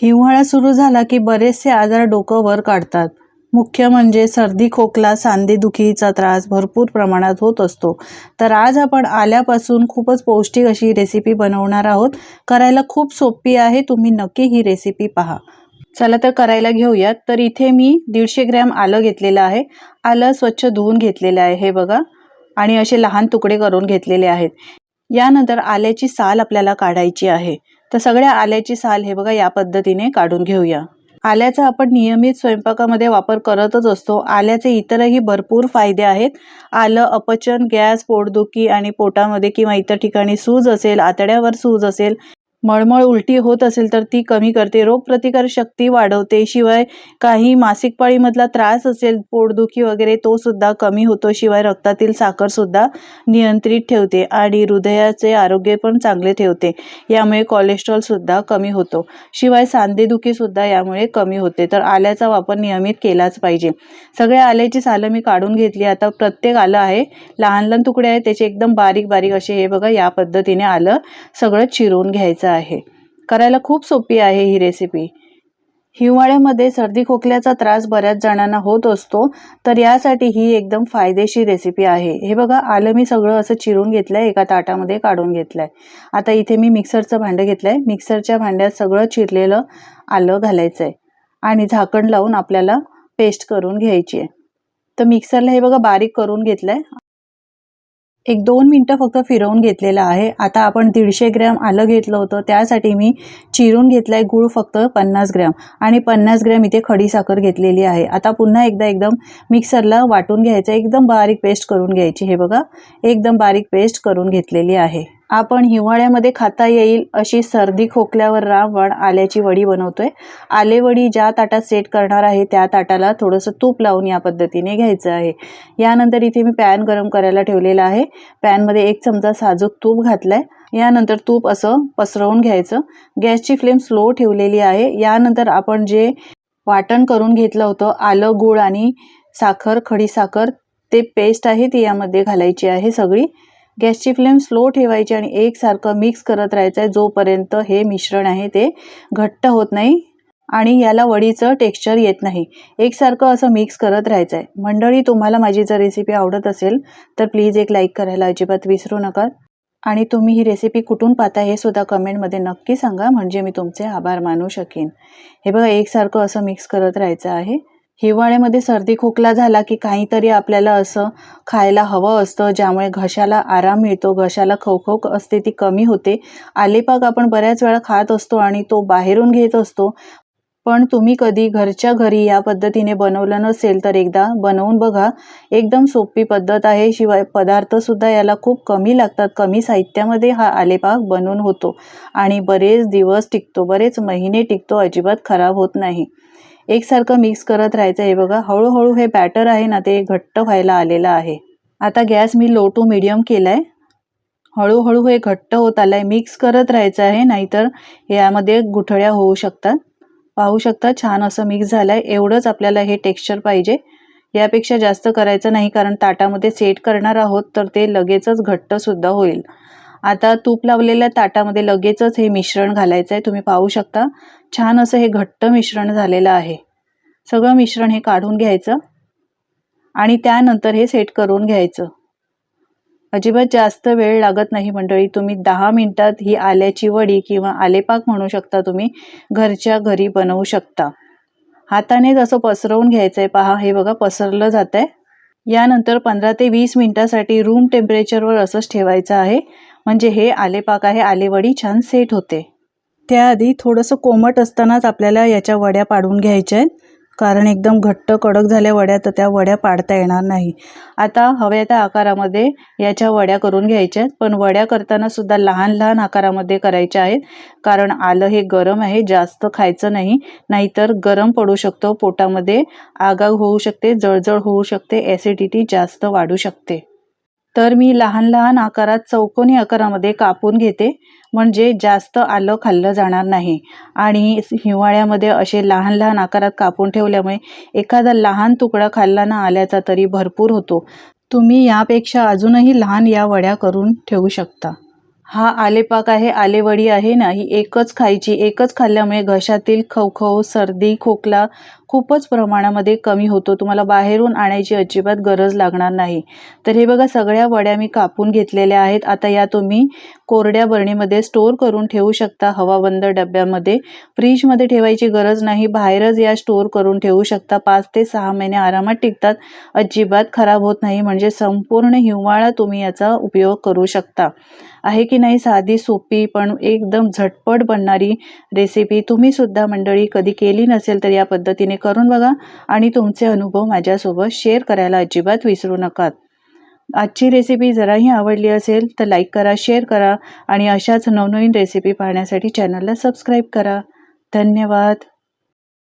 हिवाळा सुरू झाला की बरेचसे आजार डोकं वर काढतात. मुख्य म्हणजे सर्दी, खोकला, सांधेदुखीचा त्रास भरपूर प्रमाणात होत असतो. तर आज आपण आल्यापासून खूपच पौष्टिक अशी रेसिपी बनवणार आहोत. करायला खूप सोपी आहे. तुम्ही नक्की ही रेसिपी पहा. चला तर करायला घेऊयात. तर इथे मी 150 ग्रॅम आलं घेतलेलं आहे. आलं स्वच्छ धुवून घेतलेलं आहे हे बघा, आणि असे लहान तुकडे करून घेतलेले आहेत. यानंतर आल्याची साल आपल्याला काढायची आहे. तर सगळ्या आल्याची साल हे बघा या पद्धतीने काढून घेऊया. आल्याचा आपण नियमित स्वयंपाकामध्ये वापर करतच असतो. आल्याचे इतरही भरपूर फायदे आहेत. आलं अपचन, गॅस, पोटदुखी आणि पोटामध्ये किंवा इतर ठिकाणी सूज असेल, आतड्यावर सूज असेल, मळमळ, उलटी होत असेल तर ती कमी करते, रोगप्रतिकारक शक्ती वाढवते. शिवाय काही मासिक पाळीमधला त्रास असेल, पोटदुखी वगैरे, तो सुद्धा कमी होतो. शिवाय रक्तातील साखर सुद्धा नियंत्रित ठेवते आणि हृदयाचे आरोग्य पण चांगले ठेवते. यामुळे कोलेस्ट्रॉल सुद्धा कमी होतो. शिवाय सांधेदुखी सुद्धा यामुळे कमी होते. तर आल्याचा वापर नियमित केलाच पाहिजे. सगळ्या आल्याची सालं मी काढून घेतली. आता प्रत्येक आलं आहे, लहान लहान तुकडे आहेत त्याचे, एकदम बारीक बारीक असे हे बघा या पद्धतीने आलं सगळं चिरून घ्यायचं आहे. करायला खूप सोपी आहे ही रेसिपी. हिवाळ्यामध्ये सर्दी खोकल्याचा त्रास बऱ्याच जणांना होत असतो, तर यासाठी ही एकदम फायदेशीर रेसिपी आहे. हे बघा आलं मी सगळं असं चिरून घेतलंय, एका ताटामध्ये काढून घेतलंय. आता इथे मी मिक्सरचं भांडं घेतलंय. मिक्सरच्या भांड्यात सगळं चिरलेलं आलं घालायचंय आणि झाकण लावून आपल्याला पेस्ट करून घ्यायची आहे. तर मिक्सरला हे बघा बारीक करून घेतलंय. 1-2 मिनटं फक्त फिरवून घेतलेलं आहे. आता आपण 150 ग्रॅम आलं घेतलं होतं, त्यासाठी मी चिरून घेतलाय गूळ फक्त 50 ग्रॅम आणि 50 ग्रॅम इथे खडी साखर घेतलेली आहे. आता पुन्हा एकदा एकदम मिक्सरला वाटून घ्यायचं, एकदम बारीक पेस्ट करून घ्यायची. हे बघा एकदम बारीक पेस्ट करून घेतलेली आहे. आपण हिवाळ्यामध्ये खाता येईल अशी सर्दी खोकल्यावर रामबाण आल्याची वडी बनवतोय. आले वडी ज्या ताटात सेट करणार आहे त्या ताटाला थोडंसं तूप लावून या पद्धतीने घ्यायचं आहे. यानंतर इथे मी पॅन गरम करायला ठेवलेला आहे. पॅनमध्ये 1 चमचा साजूक तूप घातलाय. यानंतर तूप असं पसरवून घ्यायचं. गॅसची फ्लेम स्लो ठेवलेली आहे. यानंतर आपण जे वाटण करून घेतलं होतं, आलं, गूळ आणि साखर, खडी साखर, ते पेस्ट आहे ती यामध्ये घालायची आहे सगळी. गॅसची फ्लेम स्लो ठेवायची आणि एकसारखं मिक्स करत राहायचं आहे जोपर्यंत हे मिश्रण आहे ते घट्ट होत नाही आणि याला वडीचं टेक्स्चर येत नाही. एकसारखं असं मिक्स करत राहायचं आहे. मंडळी, तुम्हाला माझी जर रेसिपी आवडत असेल तर प्लीज एक लाईक करायला अजिबात विसरू नका आणि तुम्ही ही रेसिपी कुठून पाहता हे सुद्धा कमेंटमध्ये नक्की सांगा, म्हणजे मी तुमचे आभार मानू शकेन. हे बघा एकसारखं असं मिक्स करत राहायचं आहे. हिवाळ्यामध्ये सर्दी खोकला झाला की काहीतरी आपल्याला असं खायला हवं असतं, ज्यामुळे घशाला आराम मिळतो, घशाला खवखव असते ती कमी होते. आलेपाक आपण बऱ्याच वेळा खात असतो आणि तो बाहेरून घेत असतो, पण तुम्ही कधी घरच्या घरी या पद्धतीने बनवलं नसेल तर एकदा बनवून बघा. एकदम सोपी पद्धत आहे. शिवाय पदार्थसुद्धा याला खूप कमी लागतात. कमी साहित्यामध्ये हा आलेपाक बनवून होतो आणि बरेच दिवस टिकतो, बरेच महिने टिकतो, अजिबात खराब होत नाही. एकसारखं मिक्स करत राहायचं. हे बघा हळूहळू हे बॅटर आहे ना ते घट्ट व्हायला आलेलं आहे. आता गॅस मी लो टू मीडियम केलाय. हळूहळू हे घट्ट होत आलंय. मिक्स करत राहायचं आहे, नाहीतर यामध्ये गुठळ्या होऊ शकतात. पाहू शकता छान असं मिक्स झालंय. एवढंच आपल्याला हे टेक्स्चर पाहिजे, यापेक्षा जास्त करायचं नाही, कारण ताटामध्ये सेट करणार आहोत तर ते लगेचच घट्ट सुद्धा होईल. आता तूप लावलेल्या ताटामध्ये लगेचच हे मिश्रण घालायचं आहे. तुम्ही पाहू शकता छान असं हे घट्ट मिश्रण झालेलं आहे. सगळं मिश्रण हे काढून घ्यायचं आणि त्यानंतर हे सेट करून घ्यायचं. अजिबात जास्त वेळ लागत नाही मंडळी. तुम्ही 10 मिनिटात ही आल्याची वडी किंवा आलेपाक म्हणू शकता, तुम्ही घरच्या घरी बनवू शकता. हातानेच असं पसरवून घ्यायचंय. पहा हे बघा पसरलं जात आहे. यानंतर 15 ते 20 मिनिटासाठी रूम टेम्परेचरवर असंच ठेवायचं आहे, म्हणजे हे आलेपाक आहे, आलेवडी छान सेट होते. त्याआधी थोडंसं कोमट असतानाच आपल्याला याच्या वड्या पाडून घ्यायच्या आहेत, कारण एकदम घट्ट कडक झाल्या वड्या तर त्या वड्या पाडता येणार नाही. आता हव्या त्या आकारामध्ये याच्या वड्या करून घ्यायच्या आहेत, पण वड्या करताना सुद्धा लहान लहान आकारामध्ये करायच्या आहेत, कारण आलं हे गरम आहे, जास्त खायचं नाही, नाहीतर गरम पडू शकतो, पोटामध्ये आगाग होऊ शकते, जळजळ होऊ शकते, ॲसिडिटी जास्त वाढू शकते. तर मी लहान लहान आकारात चौकोनी आकारामध्ये कापून घेते, म्हणजे जास्त आलं खाल्लं जाणार नाही. आणि हिवाळ्यामध्ये असे लहान लहान आकारात कापून ठेवल्यामुळे एखादा लहान तुकडा खाल्ला ना आल्याचा तरी भरपूर होतो. तुम्ही यापेक्षा अजूनही लहान या वड्या करून ठेवू शकता. हा आलेपाक आहे, आलेवडी आहे ना, ही एकच खायची. एकच खाल्ल्यामुळे घशातील खवखव, सर्दी, खोकला खूपच प्रमाणामध्ये कमी होतो. तुम्हाला बाहेरून आणायची अजिबात गरज लागणार नाही. तर हे बघा सगळ्या वड्या मी कापून घेतलेल्या आहेत. आता या तुम्ही कोरड्या बरणीमध्ये स्टोअर करून ठेवू शकता हवाबंद डब्यामध्ये. फ्रीजमध्ये ठेवायची गरज नाही. बाहेरच या स्टोअर करून ठेवू शकता. 5 ते 6 महिने आरामात टिकतात. अजिबात खराब होत नाही. म्हणजे संपूर्ण हिवाळा तुम्ही याचा उपयोग करू शकता. आहे की नाही साधी सोपी पण एकदम झटपट बनणारी रेसिपी. तुम्ही सुद्धा मंडळी कधी केली नसेल तर या पद्धतीने करून बघा आणि तुमचे अनुभव माझ्यासोबत शेअर करायला अजिबात विसरू नका. आजची रेसिपी जराही आवडली असेल तर लाईक करा, शेअर करा आणि अशाच नवनवीन रेसिपी पाहण्यासाठी चॅनलला सबस्क्राईब करा. धन्यवाद.